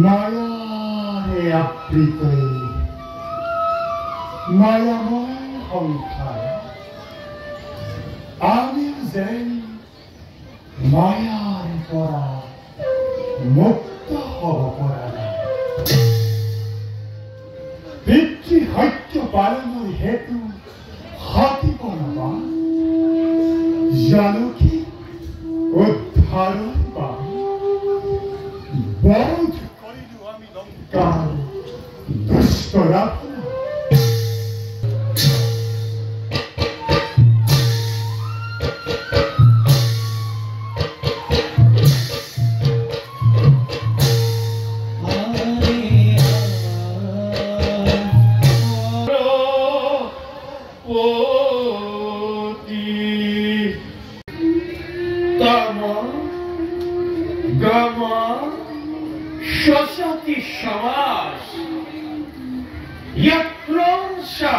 মায়াৰে আবৃত মায়াময় সংসাৰ আমি যেন মায়াৰ পৰা মুক্ত হ'ব পৰা নাই। পিতৃ সত্য পালনৰ হেতু হাতিব নাপা জানকী উদ্ধাৰৰ বাবে বধ কৰিলো আমি লংকাৰ দুষ্ট Ravan. Shosati Shavash Yakronsa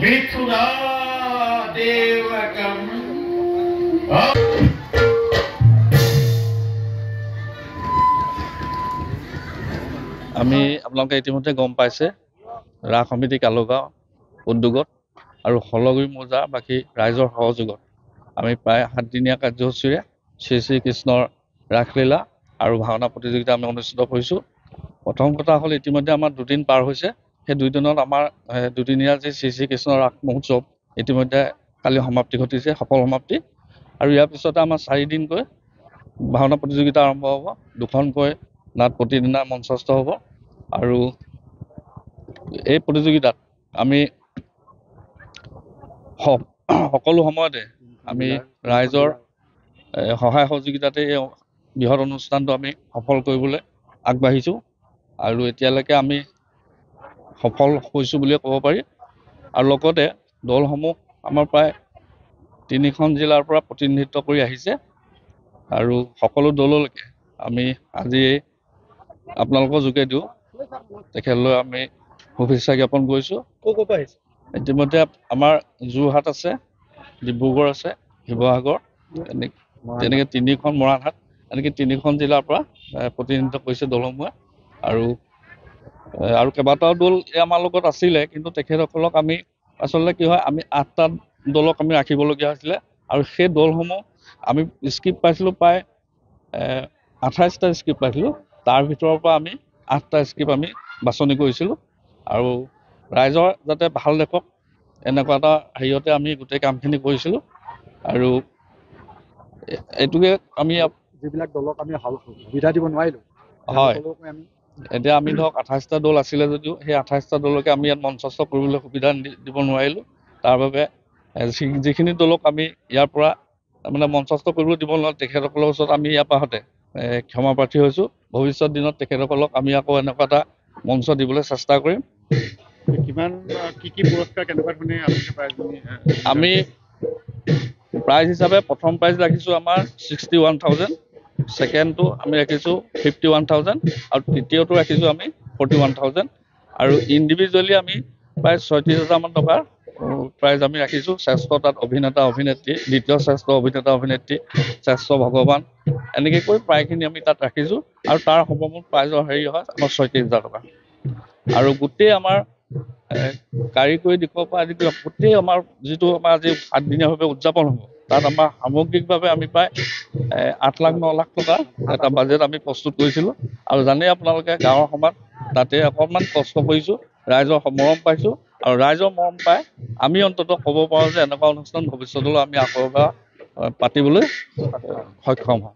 Mithuna Devakam আমি আপোনালোকে ইতিমধ্যে গম পাইছে ৰাস সমিতি কালুগাঁও উদ্যোগত আৰু হলগুৰি মৌজা বাকী ৰাইজৰ সহযোগত আমি প্ৰায় 7 দিনীয়া কাৰ্যসূচীৰে শ্ৰী শ্ৰী কৃষ্ণৰ ৰাসলীলা আৰু ভাওনা প্ৰতিযোগিতা আমি অনুষ্ঠিত কৰিছোঁ। প্ৰথম কথা হ'ল ইতিমধ্যে আমাৰ 2 দিন পাৰ হৈছে। সেই 2 দিনত আমাৰ 2 দিনীয়া যি শ্ৰী শ্ৰী কৃষ্ণৰ ৰাস মহোৎসৱ ইতিমধ্যে কালি সমাপ্তি ঘটিছে, সফল সমাপ্তি। আৰু ইয়াৰ পিছতে আমাৰ 4 দিনকৈ ভাওনা প্ৰতিযোগিতা আৰম্ভ হ'ব। 2খনকৈ নাট প্ৰতিদিনা মঞ্চস্থ হ'ব আৰু এই প্ৰতিযোগিতাত আমি সকলো সময়তে আমি ৰাইজৰ সহায় সহযোগিতাতে এই বৃহৎ অনুষ্ঠানটো আমি সফল কৰিবলৈ আগবাঢ়িছোঁ আৰু এতিয়ালৈকে আমি সফল হৈছোঁ বুলিয়ে ক'ব পাৰি। আৰু লগতে দলসমূহ আমাৰ প্ৰায় 3খন জিলাৰ পৰা প্ৰতিনিধিত্ব কৰি আহিছে আৰু সকলো দললৈকে আমি আজি আপোনালোকৰ যোগেদিও তেখেতলৈ আমি শুভেচ্ছা জ্ঞাপন কৰিছোঁ। ইতিমধ্যে আমাৰ যোৰহাট আছে, ডিব্ৰুগড় আছে, শিৱসাগৰ, তেনেকৈ 3খন মৰাণহাট, এনেকৈ 3খন জিলাৰ পৰা প্ৰতিনিধিত্ব কৰিছে দলসমূহে। আৰু কেইবাটাও দল আমাৰ লগত আছিলে, কিন্তু তেখেতসকলক আমি আচলতে কি হয় আমি 8টা দলক আমি ৰাখিবলগীয়া হৈছিলে আৰু সেই দলসমূহ আমি স্ক্ৰিপ্ট পাইছিলোঁ প্ৰায় 28টা স্ক্ৰিপ্ট পাইছিলোঁ। তাৰ ভিতৰৰ পৰা আমি 8টা স্ক্ৰিপ্ট আমি বাছনি কৰিছিলোঁ আৰু ৰাইজৰ যাতে ভাল দেখক এনেকুৱা এটা হেৰিয়তে আমি গোটেই কামখিনি কৰিছিলোঁ। আৰু এইটোকে আমি যিবিলাক দলক আমি সুবিধা দিব নোৱাৰিলোঁ, হয়, এতিয়া আমি ধৰক 28টা দল আছিলে যদিও সেই 28টা দলকে আমি ইয়াত মঞ্চস্থ কৰিবলৈ সুবিধা দিব নোৱাৰিলোঁ। তাৰ বাবে যিখিনি দলক আমি ইয়াৰ পৰা মানে মঞ্চস্থ কৰিবলৈ দিব নোৱাৰিলোঁ তেখেতসকলৰ ওচৰত আমি ইয়াৰ পৰা ক্ষমা প্ৰাৰ্থী হৈছোঁ। ভৱিষ্যত দিনত তেখেতসকলক আমি আকৌ এনেকুৱা এটা মঞ্চ দিবলৈ চেষ্টা কৰিম। কি পুৰস্কাৰ কেনেকুৱা ধৰণে আমি প্ৰাইজ হিচাপে প্ৰথম প্ৰাইজ ৰাখিছোঁ আমাৰ 61,000, ছেকেণ্ডটো আমি ৰাখিছোঁ 51,000 আৰু তৃতীয়টো ৰাখিছোঁ আমি 41,000 আৰু ইণ্ডিভিজুৱেলি আমি প্ৰায় 36,000 মান টকাৰ প্ৰাইজ আমি ৰাখিছোঁ। শ্ৰেষ্ঠ তাত অভিনেতা অভিনেত্ৰী, দ্বিতীয় শ্ৰেষ্ঠ অভিনেতা অভিনেত্ৰী, শ্ৰেষ্ঠ ভগৱান, এনেকৈ কৰি প্ৰায়খিনি আমি তাত ৰাখিছোঁ আৰু তাৰ সমমূল প্ৰাইজৰ হেৰি হয় আমাৰ 36,000 টকা। আৰু গোটেই আমাৰ কাৰিকৰী দিশৰ পৰা আদি কৰি গোটেই আমাৰ যিটো আমাৰ আজি 7 দিনীয়াভাৱে উদযাপন হ'ব তাত আমাৰ সামগ্ৰিকভাৱে আমি প্ৰায় 8 লাখ 9 লাখ টকা এটা বাজেট আমি প্ৰস্তুত কৰিছিলোঁ। আৰু জানেই আপোনালোকে গাঁৱৰ সমাজ তাতে অকণমান কষ্ট কৰিছোঁ, ৰাইজৰ মৰম পাইছোঁ আৰু ৰাইজৰ মৰম পাই আমি অন্ততঃ ক'ব পাৰোঁ যে এনেকুৱা অনুষ্ঠান ভৱিষ্যতলৈ আমি আকৌ এবাৰ পাতিবলৈ সক্ষম হ'ম।